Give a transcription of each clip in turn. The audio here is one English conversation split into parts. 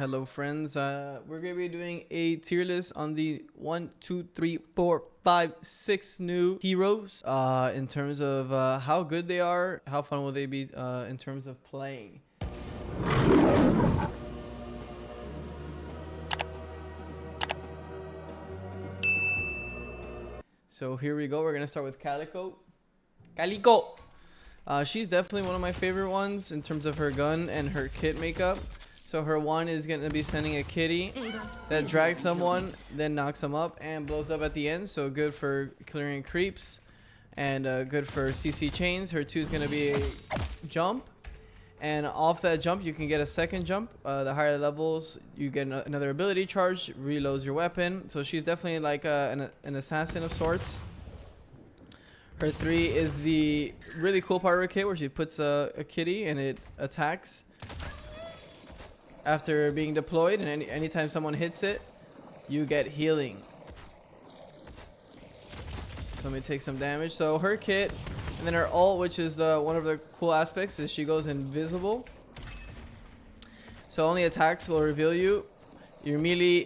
Hello friends, we're going to be doing a tier list on the 1, 2, 3, 4, 5, 6 new heroes in terms of how good they are, how fun will they be in terms of playing. So here we go, we're going to start with Calico. Calico! She's definitely one of my favorite ones in terms of her gun and her kit makeup. So her one is going to be sending a kitty that drags someone, then knocks them up and blows up at the end. So good for clearing creeps and good for CC chains. Her two is going to be a jump. And off that jump, you can get a second jump. The higher levels, you get another ability charge, reloads your weapon. So she's definitely like an assassin of sorts. Her 3 is the really cool part of her kit where she puts a kitty and it attacks after being deployed, and anytime someone hits it, you get healing. So let me take some damage. So her kit, and then her ult, which is one of the cool aspects, is she goes invisible. So only attacks will reveal you. Your melee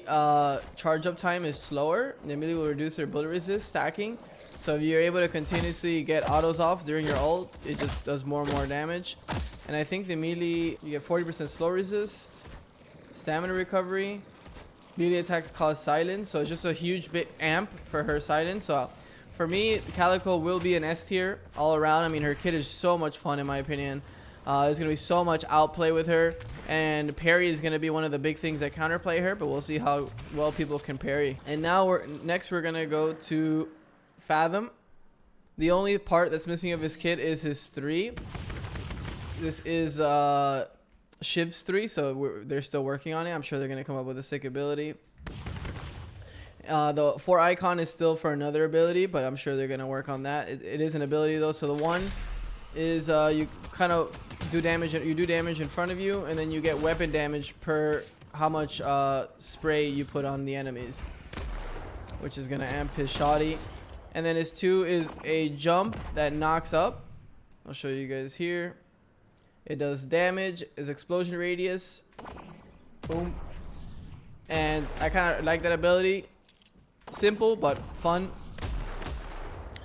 charge up time is slower. The melee will reduce your bullet resist stacking. So if you're able to continuously get autos off during your ult, it just does more and more damage. And I think the melee, you get 40% slow resist, stamina recovery, melee attacks cause silence. So it's just a huge bit amp for her silence. So for me, Calico will be an S tier all around. I mean, her kit is so much fun in my opinion. There's going to be so much outplay with her. And parry is going to be one of the big things that counterplay her. But we'll see how well people can parry. And now we're going to go to Fathom. The only part that's missing of his kit is his 3. This is Shiv's 3, so they're still working on it. I'm sure they're going to come up with a sick ability. The 4 icon is still for another ability, but I'm sure they're going to work on that. It is an ability though. So the 1 is you kind of do damage. You do damage in front of you, and then you get weapon damage per how much spray you put on the enemies, which is going to amp his shoddy. And then his 2 is a jump that knocks up. I'll show you guys here. It does damage, is explosion radius. Boom. And I kind of like that ability. Simple, but fun.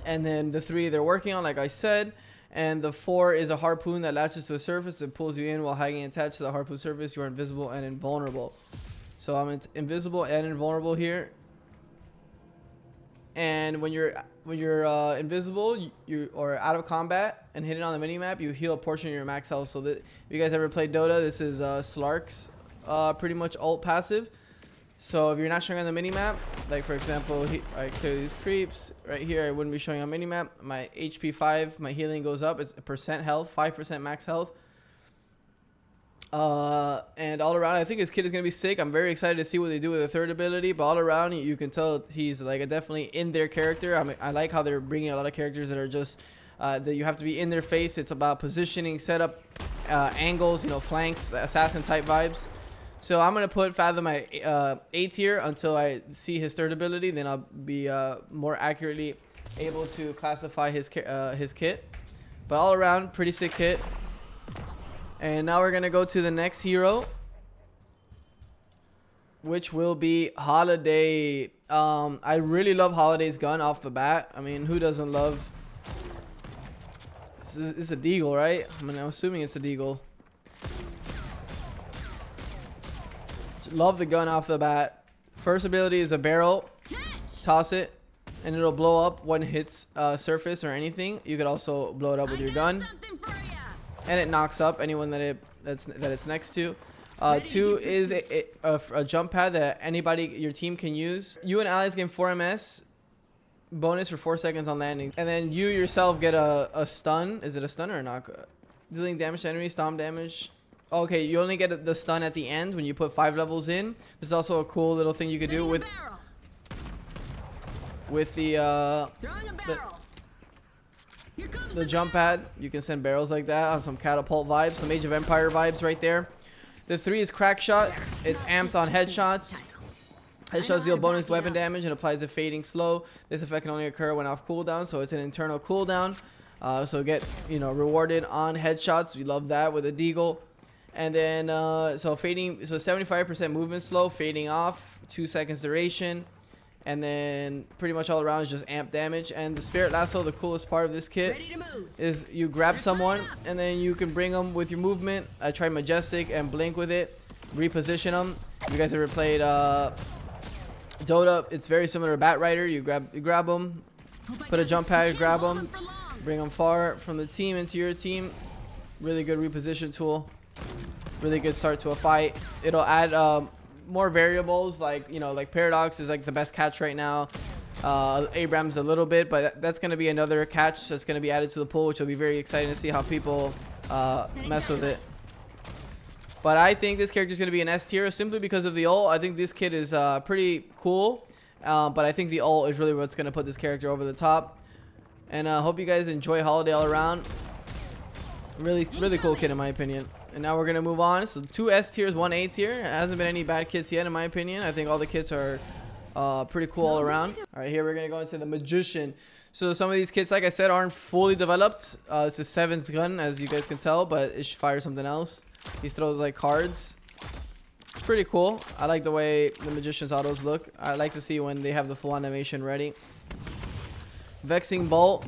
And then the 3 they're working on, like I said. And the 4 is a harpoon that latches to a surface and pulls you in while hanging attached to the harpoon surface. You are invisible and invulnerable. So I'm invisible and invulnerable here. And when you're invisible, you or out of combat and hit it on the minimap, you heal a portion of your max health. So that if you guys ever played Dota, this is Slark's pretty much ult passive. So if you're not showing on the minimap, like for example, I clear these creeps right here, I wouldn't be showing on minimap. My HP 5, my healing goes up. It's % health, 5% max health. And all around, I think his kit is going to be sick. I'm very excited to see what they do with the 3rd ability, but all around you can tell he's like a definitely in their character. I like how they're bringing a lot of characters that are just that you have to be in their face. It's about positioning, setup, angles, you know, flanks, assassin type vibes. So I'm going to put Fathom at A tier until I see his 3rd ability. Then I'll be more accurately able to classify his kit. But all around, pretty sick kit. And now we're going to go to the next hero, which will be Holiday. I really love Holiday's gun off the bat. I mean, who doesn't love... It's a deagle, right? I mean, I'm assuming it's a deagle. Love the gun off the bat. First ability is a barrel. Toss it, and it'll blow up when it hits surface or anything. You could also blow it up with your gun. And it knocks up anyone that it's next to. 2 is a jump pad that anybody your team can use. You and allies gain 4 MS bonus for 4 seconds on landing, and then you yourself get a stun. Is it a stun or a knock? Dealing damage to enemies, stomp damage. Okay, you only get the stun at the end when you put 5 levels in. There's also a cool little thing you could do with the jump pad. You can send barrels like that on some catapult vibes, some Age of Empire vibes right there. The 3 is crack shot. It's amped on headshots. Headshots deal bonus weapon damage and applies a fading slow. This effect can only occur when off cooldown, so it's an internal cooldown. So get rewarded on headshots. We love that with a deagle. And then so fading, so 75% movement slow, fading off, 2 seconds duration, and then pretty much all around is just amp damage. And the Spirit Lasso, the coolest part of this kit is you grab someone and then you can bring them with your movement. I tried Majestic and Blink with it, reposition them. If you guys ever played Dota, it's very similar to Bat Rider. You grab them, put a jump pad, grab them, bring them far from the team into your team. Really good reposition tool. Really good start to a fight. It'll add more variables, like, you know, like Paradox is like the best catch right now. Abrams a little bit, but that's going to be another catch that's going to be added to the pool, which will be very exciting to see how people mess with it. But I think this character is going to be an S tier simply because of the ult. I think this kit is pretty cool, but I think the ult is really what's going to put this character over the top. And I hope you guys enjoy Holiday all around. Really cool kit in my opinion. And now we're going to move on. So 2 S tiers, 1 A tier. It hasn't been any bad kits yet in my opinion. I think all the kits are pretty cool all around. All right, here we're going to go into the Magician. So some of these kits, like I said, aren't fully developed. This is Seven's gun, as you guys can tell, but it should fire something else. He throws like cards. It's pretty cool. I like the way the Magician's autos look. I like to see when they have the full animation ready. Vexing Bolt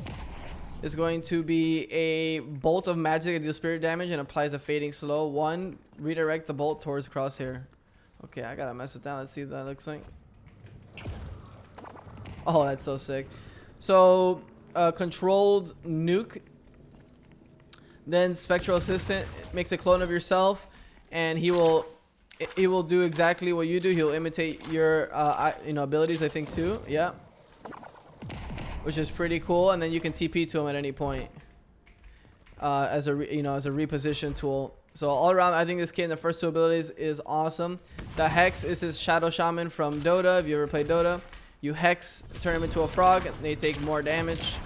is going to be a bolt of magic that deals spirit damage and applies a fading slow. 1, redirect the bolt towards crosshair. Okay, I gotta mess it down. Let's see what that looks like. Oh, that's so sick. So, controlled nuke. Then Spectral Assistant makes a clone of yourself, and he will do exactly what you do. He'll imitate your abilities, I think too. Yeah. Which is pretty cool, and then you can TP to him at any point as a reposition tool. So all around, I think this kit in the first 2 abilities is awesome. The Hex is his Shadow Shaman from Dota. If you ever played Dota, you Hex, turn him into a frog, and they take more damage.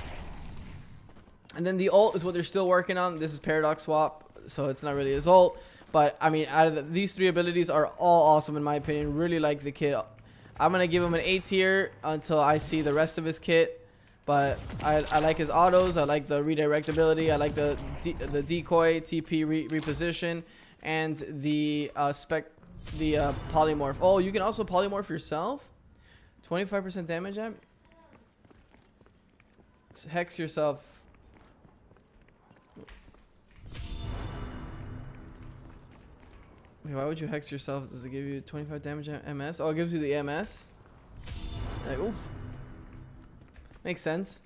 And then the ult is what they're still working on. This is Paradox Swap, so it's not really his ult. But I mean, out of these 3 abilities are all awesome in my opinion. Really like the kit. I'm gonna give him an A tier until I see the rest of his kit. But I like his autos. I like the redirect ability. I like the decoy, TP reposition, and the polymorph. Oh, you can also polymorph yourself. 25% damage. Hex yourself. Wait, why would you hex yourself? Does it give you 25 damage MS? Oh, it gives you the MS. Like, oop. Makes sense.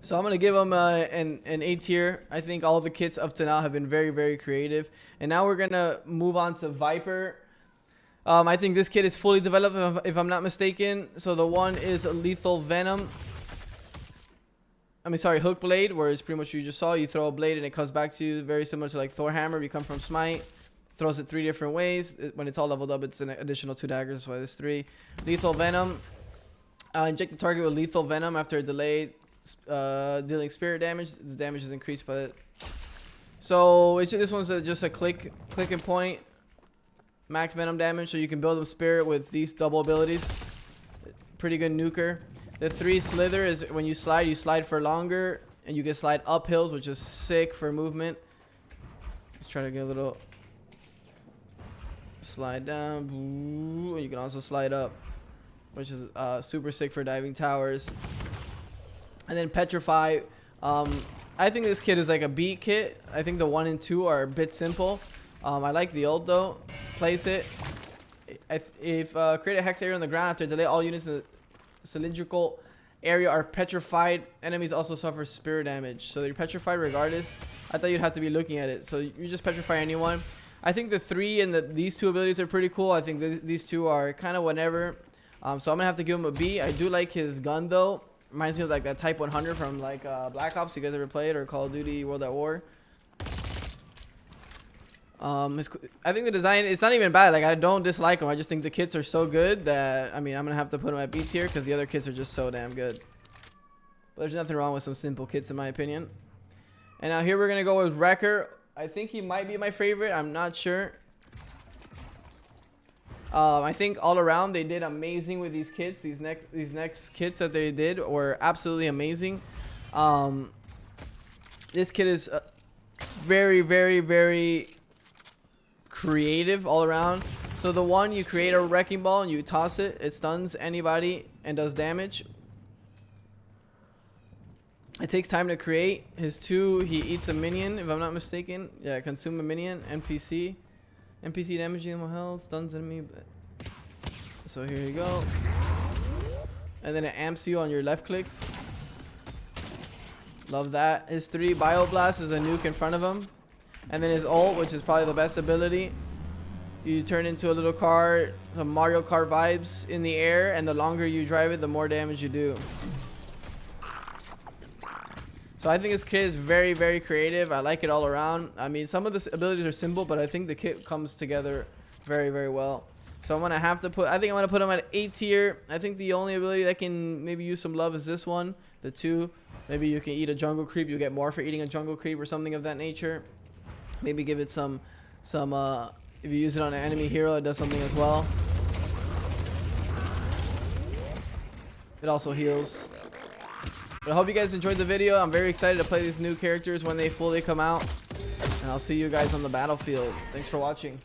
So I'm gonna give him an A tier. I think all the kits up to now have been very creative. And now we're gonna move on to Viper. I think this kit is fully developed if I'm not mistaken. So the one is Lethal Venom. I mean, sorry, Hook Blade, where it's pretty much you just saw. You throw a blade and it comes back to you, very similar to like Thor Hammer. You come from Smite. Throws it 3 different ways. When it's all leveled up, it's an additional 2 daggers. That's why there's 3. Lethal Venom. Inject the target with Lethal Venom after a delay, dealing spirit damage. The damage is increased by it. So this one's just a click and point. Max Venom damage, so you can build up spirit with these double abilities. Pretty good nuker. The 3 Slither is when you slide for longer, and you can slide up hills, which is sick for movement. Let's try to get a little slide down. You can also slide up, which is super sick for diving towers. And then Petrify. I think this kit is like a B kit. I think the 1 and 2 are a bit simple. I like the ult though. Place it. If create a hex area on the ground after delay, all units in the cylindrical area are petrified. Enemies also suffer spirit damage, so they're petrified regardless. I thought you'd have to be looking at it. So you just petrify anyone. I think the 3 and these 2 abilities are pretty cool. I think these 2 are kind of whatever. So I'm gonna have to give him a B. I do like his gun though. Reminds me of like that Type 100 from like Black Ops. You guys ever played, or Call of Duty World at War? I think the design, it's not even bad. Like, I don't dislike them. I just think the kits are so good that, I mean, I'm gonna have to put them at B tier because the other kits are just so damn good. But there's nothing wrong with some simple kits in my opinion. And now here we're gonna go with Wrecker. I think he might be my favorite. I'm not sure. I think all around they did amazing with these kits. These next kits that they did were absolutely amazing. This kit is very creative all around. So the one, you create a wrecking ball and you toss it. It stuns anybody and does damage. It takes time to create. His 2, he eats a minion, if I'm not mistaken. Yeah, consume a minion. NPC. NPC damaging him health, stuns enemy. So here you go. And then it amps you on your left clicks. Love that. His 3, Bioblast, is a nuke in front of him. And then his ult, which is probably the best ability. You turn into a little car, some Mario Kart vibes in the air, and the longer you drive it, the more damage you do. So I think this kit is very creative. I like it all around. I mean, some of the abilities are simple, but I think the kit comes together very well. So I'm gonna have to put, I think I'm gonna put him at A tier. I think the only ability that can maybe use some love is this one, the 2. Maybe you can eat a jungle creep. You get more for eating a jungle creep or something of that nature. Maybe give it some if you use it on an enemy hero, it does something as well. It also heals. But I hope you guys enjoyed the video. I'm very excited to play these new characters when they fully come out. And I'll see you guys on the battlefield. Thanks for watching.